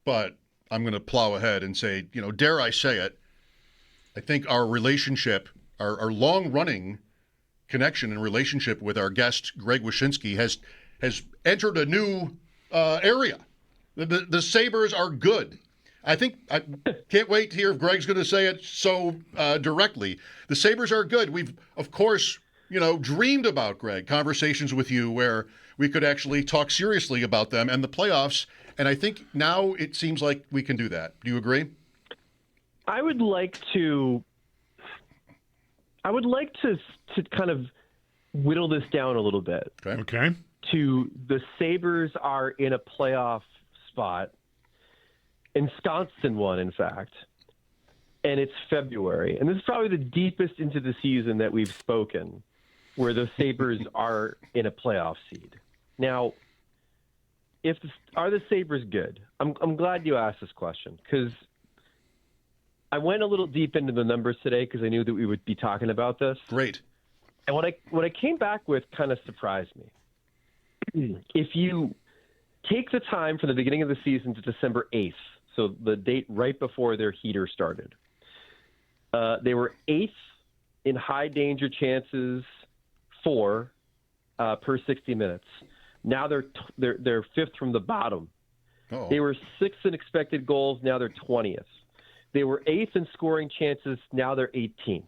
but I'm going to plow ahead and say, dare I say it, I think our relationship, our long-running connection and relationship with our guest, Greg Wyshynski, has entered a new area. The Sabres are good. I can't wait to hear if Greg's going to say it so directly. The Sabres are good. We've, of course, dreamed about, Greg, conversations with you where we could actually talk seriously about them and the playoffs. And I think now it seems like we can do that. Do you agree? I would like to kind of whittle this down a little bit. Okay. To the Sabres are in a playoff spot. Ensconced in one, in fact. And it's February. And this is probably the deepest into the season that we've spoken, where the Sabres are in a playoff seed. Now, are the Sabres good? I'm glad you asked this question, because I went a little deep into the numbers today because I knew that we would be talking about this. Great. And what I came back with kind of surprised me. If you take the time from the beginning of the season to December 8th, so the date right before their heater started, they were 8th in high danger chances per 60 minutes. Now they're 5th from the bottom. Uh-oh. They were 6th in expected goals. Now they're 20th. They were 8th in scoring chances. Now they're 18th.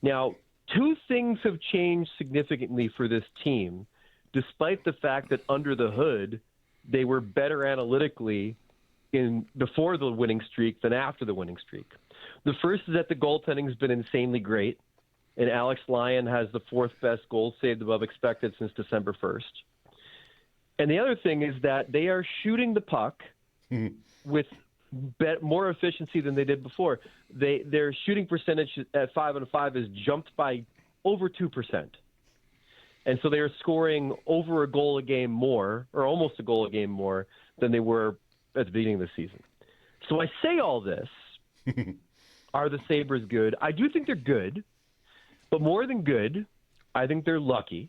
Now, two things have changed significantly for this team, despite the fact that under the hood, they were better analytically before the winning streak than after the winning streak. The first is that the goaltending has been insanely great, and Alex Lyon has the 4th best goals saved above expected since December 1st. And the other thing is that they are shooting the puck with more efficiency than they did before. Their shooting percentage at 5-on-5 has jumped by over 2%. And so they are scoring over a goal a game more, or almost a goal a game more, than they were at the beginning of the season. So I say all this. Are the Sabres good? I do think they're good, but more than good, I think they're lucky.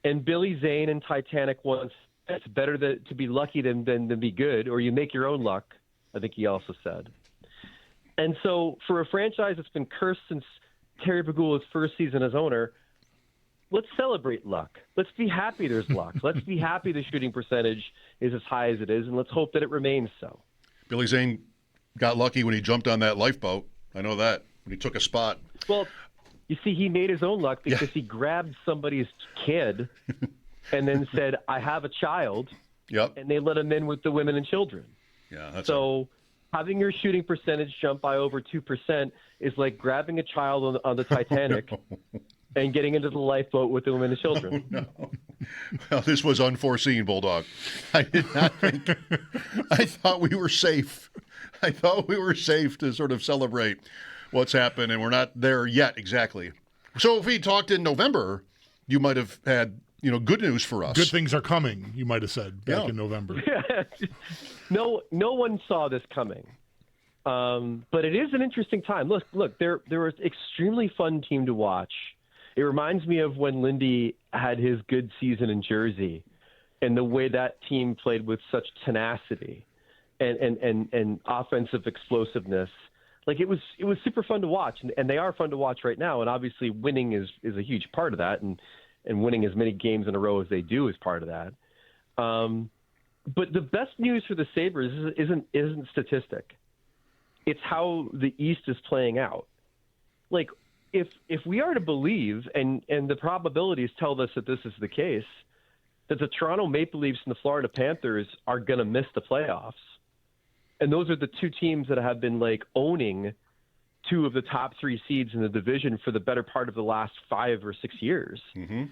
And Billy Zane in Titanic once, it's better to be lucky than be good, or you make your own luck, I think he also said. And so for a franchise that's been cursed since Terry Pegula's first season as owner, let's celebrate luck. Let's be happy there's luck. Let's be happy the shooting percentage is as high as it is, and let's hope that it remains so. Billy Zane got lucky when he jumped on that lifeboat. I know that, when he took a spot. Well, you see, he made his own luck because he grabbed somebody's kid and then said, I have a child, and they let him in with the women and children. Yeah, having your shooting percentage jump by over 2% is like grabbing a child on the Titanic and getting into the lifeboat with the women and children. No. Well, this was unforeseen, Bulldog. I did not think. I thought we were safe. I thought we were safe to sort of celebrate what's happened, and we're not there yet exactly. So if we talked in November, you might have had good news for us. Good things are coming, you might have said back in November. No one saw this coming. But it is an interesting time. Look, they're an extremely fun team to watch. It reminds me of when Lindy had his good season in Jersey and the way that team played with such tenacity and offensive explosiveness. Like it was super fun to watch, and they are fun to watch right now. And obviously winning is a huge part of that, and winning as many games in a row as they do is part of that. But the best news for the Sabres isn't statistic. It's how the East is playing out. Like if we are to believe, and the probabilities tell us that this is the case, that the Toronto Maple Leafs and the Florida Panthers are going to miss the playoffs. And those are the two teams that have been owning two of the top three seeds in the division for the better part of the last 5 or 6 years. Mm-hmm.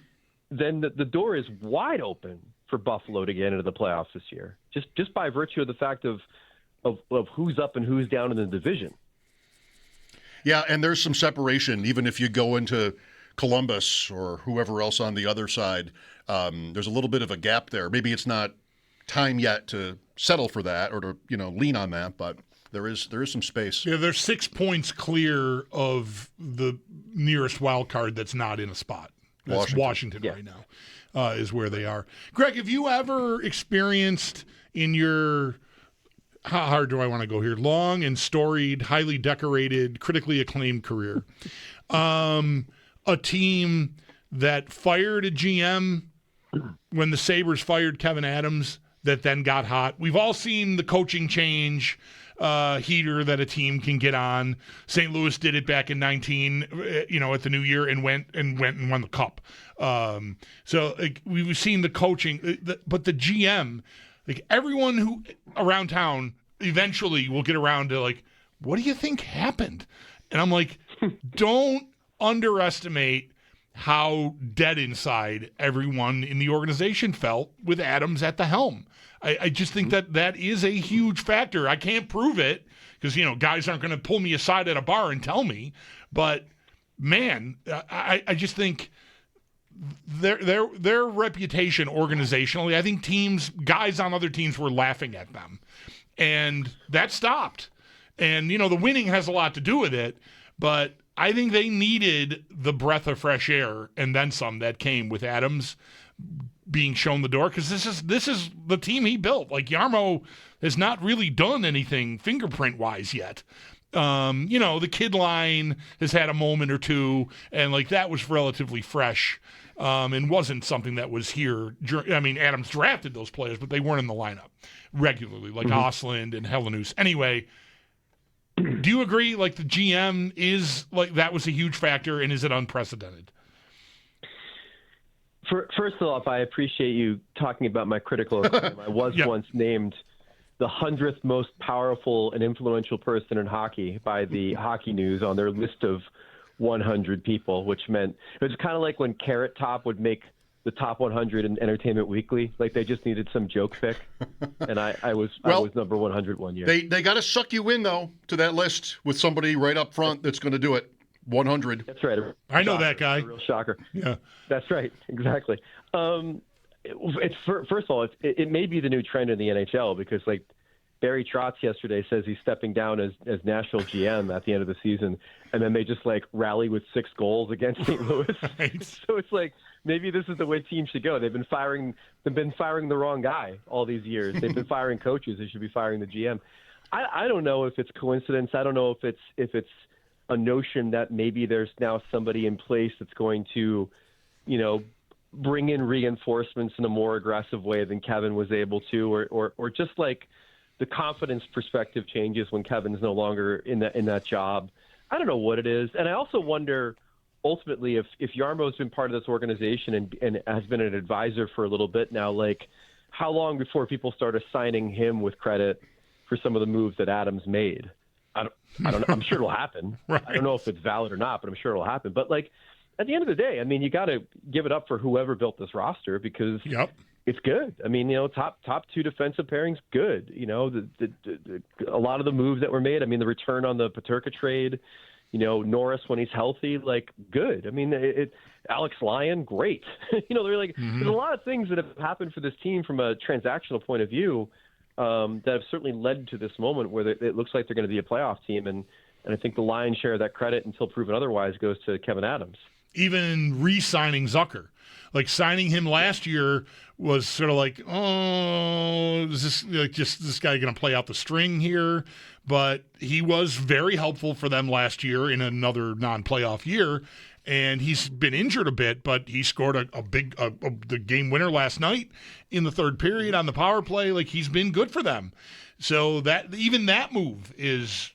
Then the door is wide open for Buffalo to get into the playoffs this year, just by virtue of the fact of who's up and who's down in the division. Yeah, and there's some separation, even if you go into Columbus or whoever else on the other side. There's a little bit of a gap there. Maybe it's not time yet to settle for that or to lean on that, but there is some space. Yeah, they're 6 points clear of the nearest wild card that's not in a spot. That's Washington right now, is where they are. Greg, have you ever experienced in your how hard do I want to go here? Long and storied, highly decorated, critically acclaimed career. A team that fired a GM when the Sabres fired Kevin Adams that then got hot. We've all seen the coaching change heater that a team can get on. St. Louis did it back in 19, at the new year and went and won the cup. So we've seen the coaching, but the GM, like everyone who around town eventually will get around to like, what do you think happened? And I'm like, don't underestimate how dead inside everyone in the organization felt with Adams at the helm. I just think that is a huge factor. I can't prove it because, guys aren't going to pull me aside at a bar and tell me. But, man, I just think their reputation organizationally, I think guys on other teams were laughing at them. And that stopped. And, the winning has a lot to do with it. But I think they needed the breath of fresh air and then some that came with Adams being shown the door, because this is the team he built. Like, Jarmo has not really done anything fingerprint-wise yet. The kid line has had a moment or two, and like that was relatively fresh and wasn't something that was here. I mean, Adams drafted those players, but they weren't in the lineup regularly, like Osland and Helenius. Anyway, do you agree, like, the GM is, like, that was a huge factor, and is it unprecedented? First off, I appreciate you talking about my critical acclaim. I was once named the 100th most powerful and influential person in hockey by the Hockey News on their list of 100 people, which meant it was kind of like when Carrot Top would make the top 100 in Entertainment Weekly. Like, they just needed some joke pick, and I was number 100 one year. They got to suck you in, though, to that list with somebody right up front that's going to do it. 100. That's right. I know that guy. A real shocker. Yeah. That's right. Exactly. It's first of all, it may be the new trend in the NHL because, like, Barry Trotz yesterday says he's stepping down as national GM at the end of the season, and then they just like rally with 6 goals against St. Louis. Right. So it's like maybe this is the way teams should go. They've been firing the wrong guy all these years. They've been firing coaches. They should be firing the GM. I don't know if it's coincidence. I don't know if it's a notion that maybe there's now somebody in place that's going to, bring in reinforcements in a more aggressive way than Kevin was able to, or just like the confidence perspective changes when Kevin's no longer in that job. I don't know what it is. And I also wonder ultimately if Jarmo's been part of this organization and has been an advisor for a little bit now, like how long before people start assigning him with credit for some of the moves that Adams made? I don't know. I'm sure it'll happen. Right. I don't know if it's valid or not, but I'm sure it'll happen. But like at the end of the day, I mean, you got to give it up for whoever built this roster because it's good. I mean, top 2 defensive pairings, good. A lot of the moves that were made. I mean, the return on the Peterka trade. Norris when he's healthy, like good. I mean, Alex Lyon, great. They're like there's a lot of things that have happened for this team from a transactional point of view. That have certainly led to this moment where it looks like they're going to be a playoff team. And I think the lion's share of that credit, until proven otherwise, goes to Kevin Adams. Even re-signing Zucker. Like, signing him last year was sort of like, oh, is this this guy going to play out the string here? But he was very helpful for them last year in another non-playoff year. And he's been injured a bit, but he scored the game winner last night in the third period on the power play. Like, he's been good for them. So that even that move is,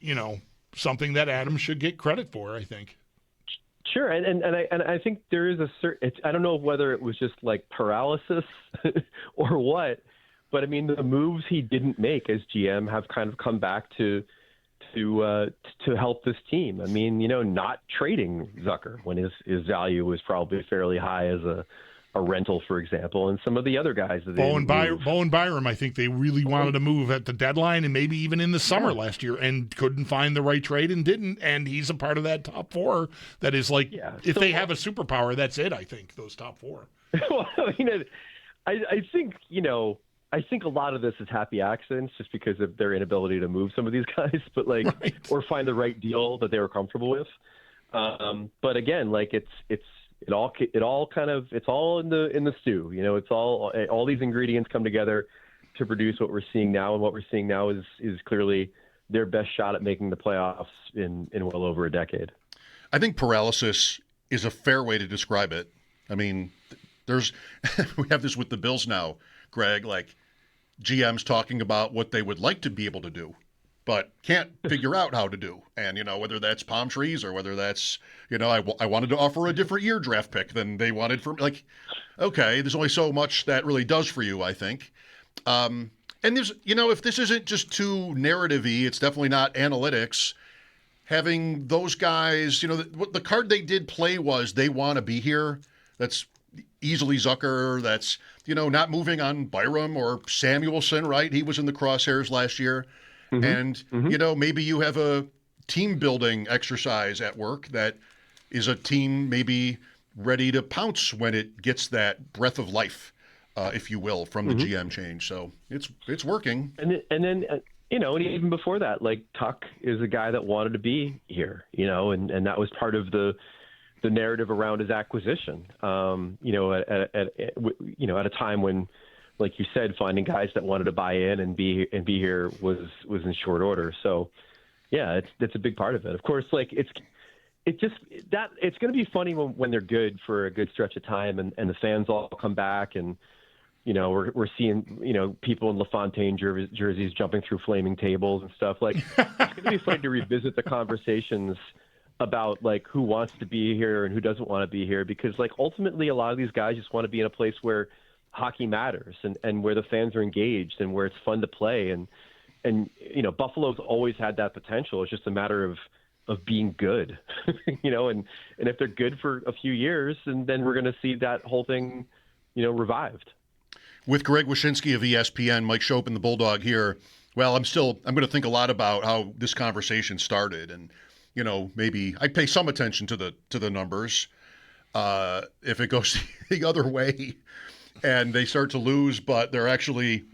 something that Adams should get credit for, I think. Sure, and I think there is a certain. I don't know whether it was just like paralysis or what, but I mean the moves he didn't make as GM have kind of come back to help this team. I mean, not trading Zucker when his value was probably fairly high as a rental, for example, and some of the other guys that Bo and Byram, I think they really wanted to move at the deadline and maybe even in the summer last year and couldn't find the right trade and didn't. And he's a part of that top 4 that is like, if they have a superpower, that's it. I think those top 4. Well, I think, I think a lot of this is happy accidents just because of their inability to move some of these guys, but or find the right deal that they were comfortable with. But again, like it's all in the stew. It's all these ingredients come together to produce what we're seeing now, and what we're seeing now is clearly their best shot at making the playoffs in well over a decade. I think paralysis is a fair way to describe it. I mean, there's we have this with the Bills now, Greg, like GMs talking about what they would like to be able to do, but can't figure out how to do. And, whether that's palm trees or whether that's, I wanted to offer a different year draft pick than they wanted for, like, okay, there's only so much that really does for you, I think. And there's, if this isn't just too narrative-y, it's definitely not analytics. Having those guys, the card they did play was they want to be here. That's easily Zucker. That's, not moving on Byram or Samuelson, right? He was in the crosshairs last year. Mm-hmm. And, maybe you have a team building exercise at work that is a team maybe ready to pounce when it gets that breath of life, if you will, from the GM change. So it's working. And then and even before that, like Tuck is a guy that wanted to be here, and that was part of the narrative around his acquisition. At a time when, like you said, finding guys that wanted to buy in and be here was in short order. So, yeah, that's a big part of it. Of course, like it's going to be funny when they're good for a good stretch of time, and the fans all come back, and we're seeing people in LaFontaine jerseys jumping through flaming tables and stuff. Like, it's going to be funny to revisit the conversations about like who wants to be here and who doesn't want to be here, because like ultimately a lot of these guys just want to be in a place where hockey matters and where the fans are engaged and where it's fun to play, and Buffalo's always had that potential. It's just a matter of being good, and if they're good for a few years, and then we're going to see that whole thing revived. With Greg Wyshynski of ESPN, Mike Schopp and the Bulldog here. Well, I'm going to think a lot about how this conversation started, and maybe I pay some attention to the numbers. If it goes the other way and they start to lose, but they're actually,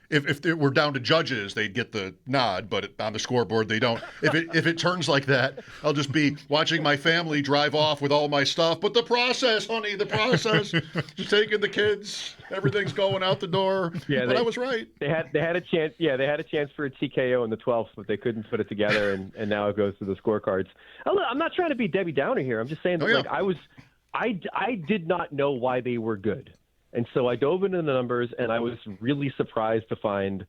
if we're down to judges, they'd get the nod, but on the scoreboard, they don't. If it turns like that, I'll just be watching my family drive off with all my stuff. But the process, honey, the process. Just taking the kids. Everything's going out the door. Yeah, but I was right. They had a chance. Yeah, they had a chance for a TKO in the 12th, but they couldn't put it together, and now it goes to the scorecards. I'm not trying to be Debbie Downer here. I'm just saying that I did not know why they were good. And so I dove into the numbers, and I was really surprised to find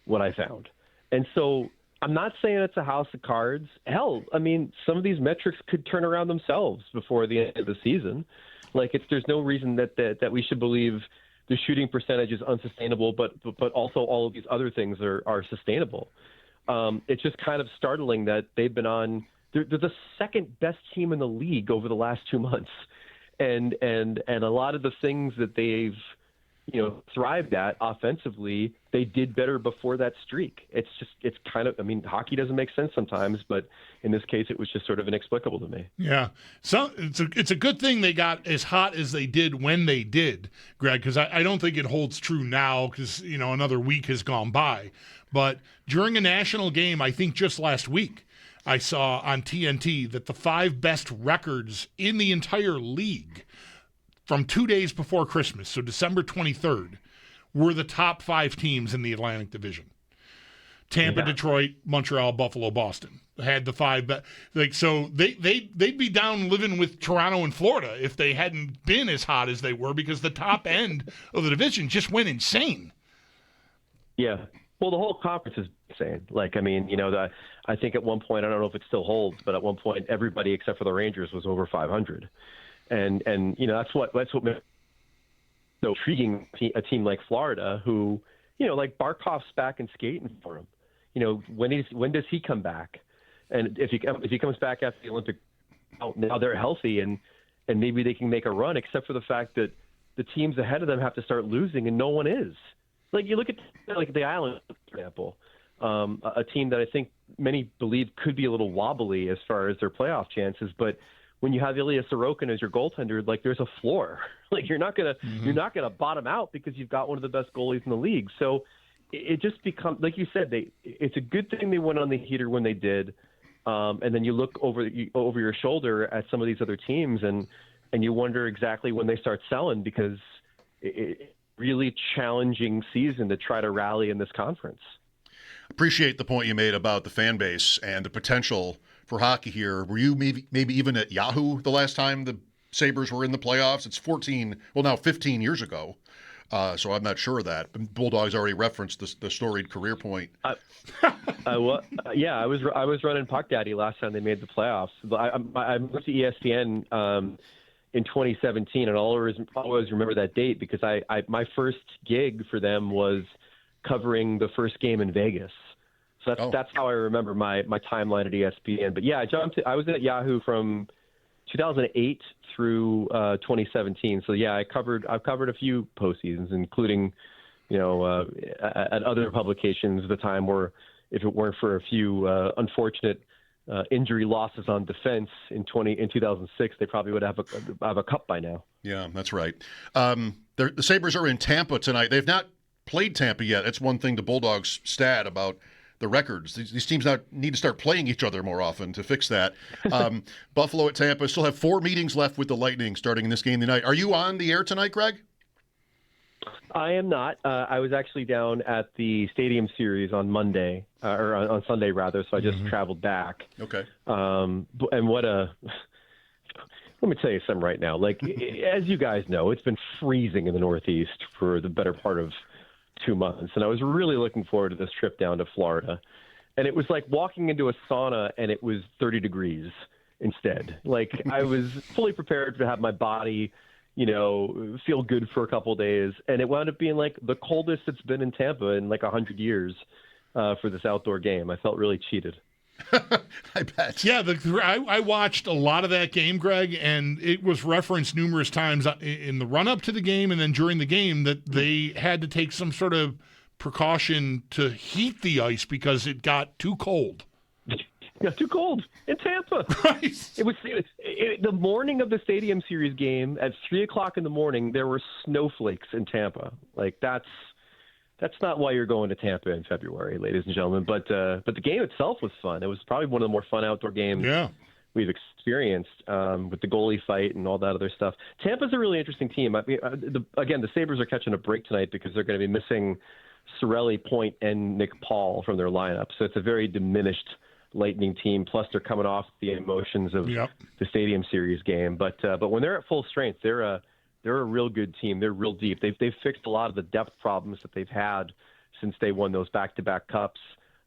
what I found. And so I'm not saying it's a house of cards. Hell, I mean, some of these metrics could turn around themselves before the end of the season. Like, there's no reason that we should believe the shooting percentage is unsustainable, but also all of these other things are sustainable. It's just kind of startling that they've been on. They're the second best team in the league over the last 2 months. And a lot of the things that they've, thrived at offensively, they did better before that streak. It's kind of, I mean, hockey doesn't make sense sometimes, but in this case, it was just sort of inexplicable to me. Yeah. So it's a good thing they got as hot as they did when they did, Greg, because I don't think it holds true now because, another week has gone by. But during a national game, I think just last week, I saw on TNT that the 5 best records in the entire league from 2 days before Christmas, so December 23rd, were the top 5 teams in the Atlantic Division. Tampa, Detroit, Montreal, Buffalo, Boston had the 5 best. So they'd be down living with Toronto and Florida if they hadn't been as hot as they were, because the top end of the division just went insane. Yeah. Well, the whole conference is insane. Like, I mean, I think at one point, I don't know if it still holds, but at one point, everybody except for the Rangers was over 500, and that's what makes it so intriguing. A team like Florida, who like Barkov's back and skating for him. When does he come back? And if he comes back after the Olympic, now they're healthy and maybe they can make a run. Except for the fact that the teams ahead of them have to start losing, and no one is. Like, you look at the Islanders, for example, a team that I think many believe could be a little wobbly as far as their playoff chances. But when you have Ilya Sorokin as your goaltender, like, there's a floor. Like, you're not gonna bottom out because you've got one of the best goalies in the league. So it just becomes, like you said, it's a good thing they went on the heater when they did. And then you look over your shoulder at some of these other teams, and you wonder exactly when they start selling, because really challenging season to try to rally in this conference. Appreciate the point you made about the fan base and the potential for hockey here. Were you maybe even at Yahoo the last time the Sabres were in the playoffs? It's 15 years ago. So I'm not sure of that. Bulldogs already referenced the storied career point. I was running Puck Daddy last time they made the playoffs. I moved to ESPN in 2017, and I'll always remember that date because my first gig for them was covering the first game in Vegas. So that's how I remember my timeline at ESPN. But yeah, I was at Yahoo from 2008 through 2017. So yeah, I've covered a few postseasons, including, at other publications at the time where if it weren't for a few unfortunate injury losses on defense in 2006, they probably would have a cup by now. Yeah, that's right. The Sabres are in Tampa tonight. They've not played Tampa yet. That's one thing the Bulldogs stat about the records. These teams need to start playing each other more often to fix that. Buffalo at Tampa still have 4 meetings left with the Lightning starting in this game tonight. Are you on the air tonight, Greg? I am not. I was actually down at the Stadium Series on Monday, or on Sunday rather, so I just traveled back. Okay. And let me tell you something right now. Like, as you guys know, it's been freezing in the Northeast for the better part of 2 months, and I was really looking forward to this trip down to Florida. And it was like walking into a sauna and it was 30 degrees instead. Like, I was fully prepared to have my body, feel good for a couple of days, and it wound up being like the coldest it's been in Tampa in like 100 years for this outdoor game. I felt really cheated. I bet. Yeah, I watched a lot of that game, Greg, and it was referenced numerous times in the run-up to the game and then during the game that they had to take some sort of precaution to heat the ice because it got too cold. It got too cold in Tampa. Right. It was the morning of the Stadium Series game at 3:00 in the morning. There were snowflakes in Tampa. Like, that's not why you're going to Tampa in February, ladies and gentlemen. But the game itself was fun. It was probably one of the more fun outdoor games we've experienced with the goalie fight and all that other stuff. Tampa's a really interesting team. I mean, the Sabres are catching a break tonight because they're going to be missing Sorelli, Point, and Nick Paul from their lineup. So it's a very diminished Lightning team. Plus, they're coming off the emotions of the Stadium Series game. But when they're at full strength, they're a real good team. They're real deep. They've fixed a lot of the depth problems that they've had since they won those back-to-back cups,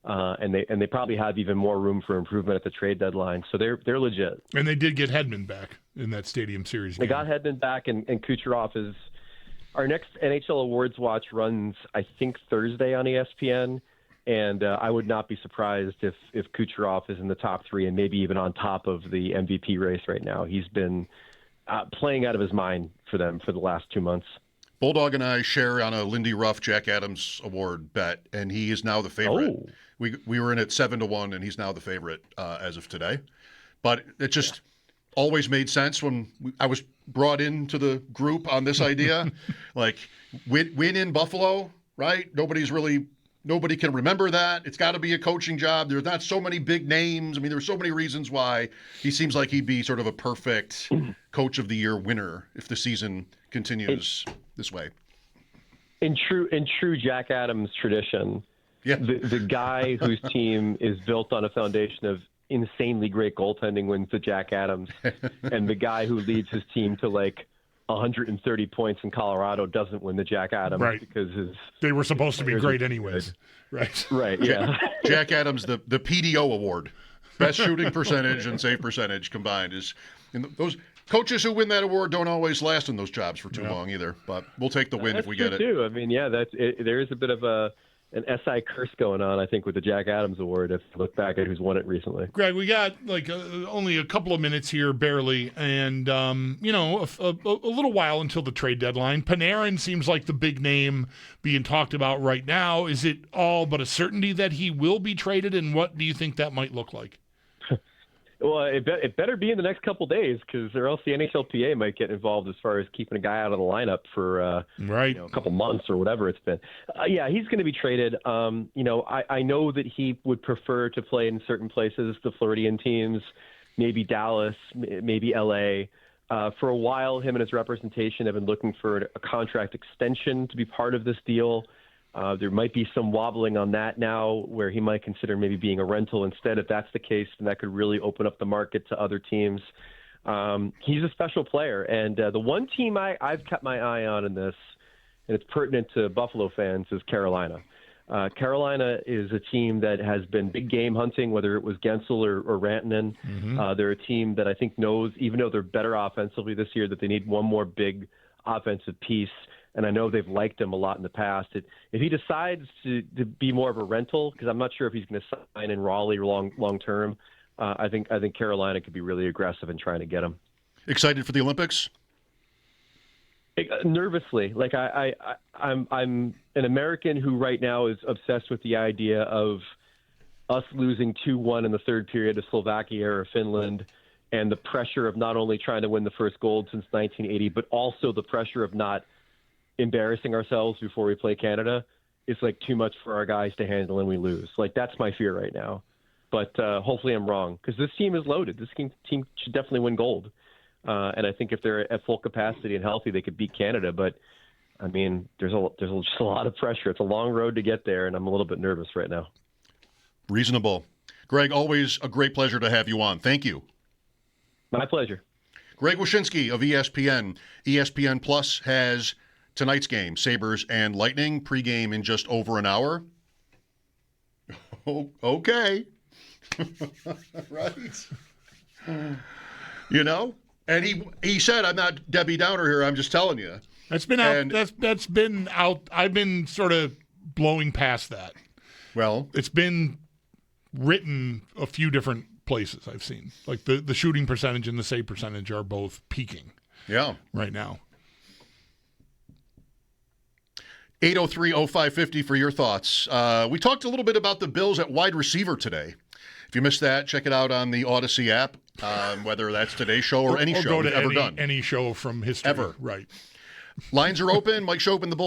and they probably have even more room for improvement at the trade deadline. So they're legit. And they did get Hedman back in that Stadium Series game. They got Hedman back, and Kucherov is our next NHL Awards watch runs, I think, Thursday on ESPN. And I would not be surprised if Kucherov is in the top 3 and maybe even on top of the MVP race right now. He's been playing out of his mind for them for the last 2 months. Bulldog and I share on a Lindy Ruff Jack Adams Award bet, and he is now the favorite. Oh. We were in at 7-1, and he's now the favorite as of today. But it just always made sense when I was brought into the group on this idea. Like, win in Buffalo, right? Nobody can remember that. It's got to be a coaching job. There's not so many big names. I mean, there's so many reasons why he seems like he'd be sort of a perfect Coach of the Year winner if the season continues this way. In true Jack Adams tradition, the guy whose team is built on a foundation of insanely great goaltending wins the Jack Adams, and the guy who leads his team to like 130 points in Colorado doesn't win the Jack Adams because they were supposed to be great anyways. Right, yeah. Jack Adams, the PDO award, best shooting percentage and save percentage combined is. And those coaches who win that award don't always last in those jobs for too long either. But we'll take the win if we get it. Too. I mean, there is a bit of an SI curse going on, I think, with the Jack Adams Award if you look back at who's won it recently. Greg, we got only a couple of minutes here, barely, and a little while until the trade deadline. Panarin seems like the big name being talked about right now. Is it all but a certainty that he will be traded, and what do you think that might look like? Well, it better be in the next couple days, because or else the NHLPA might get involved as far as keeping a guy out of the lineup for a couple months or whatever it's been. He's going to be traded. I know that he would prefer to play in certain places, the Floridian teams, maybe Dallas, maybe LA. For a while, him and his representation have been looking for a contract extension to be part of this deal. There might be some wobbling on that now where he might consider maybe being a rental instead. If that's the case, then that could really open up the market to other teams. He's a special player. And the one team I've kept my eye on in this, and it's pertinent to Buffalo fans, is Carolina. Carolina is a team that has been big game hunting, whether it was Gensel or Rantanen. They're a team that I think knows, even though they're better offensively this year, that they need one more big offensive piece. And I know they've liked him a lot in the past. If he decides to be more of a rental, because I'm not sure if he's going to sign in Raleigh long term, I think Carolina could be really aggressive in trying to get him. Excited for the Olympics? Nervously. Like I'm an American who right now is obsessed with the idea of us losing 2-1 in the third period to Slovakia or Finland, and the pressure of not only trying to win the first gold since 1980, but also the pressure of not embarrassing ourselves before we play Canada. It's like too much for our guys to handle and we lose. Like that's my fear right now. But hopefully I'm wrong, because this team is loaded. This team should definitely win gold. And I think if they're at full capacity and healthy, they could beat Canada. But, I mean, there's just a lot of pressure. It's a long road to get there, and I'm a little bit nervous right now. Reasonable. Greg, always a great pleasure to have you on. Thank you. My pleasure. Greg Wyshynski of ESPN. ESPN Plus has tonight's game, Sabres and Lightning, pregame in just over an hour. Oh, okay. Right. You know? And he said, I'm not Debbie Downer here, I'm just telling you. That's been out. That's been out. I've been sort of blowing past that. Well, it's been written a few different places I've seen. Like the shooting percentage and the save percentage are both peaking. Yeah. Right now. 803-0550 for your thoughts. We talked a little bit about the Bills at wide receiver today. If you missed that, check it out on the Odyssey app, whether that's today's show or any show go to we've ever done. Any show from history. Ever. Right. Lines are open. Mike Schopp and The Bulldog.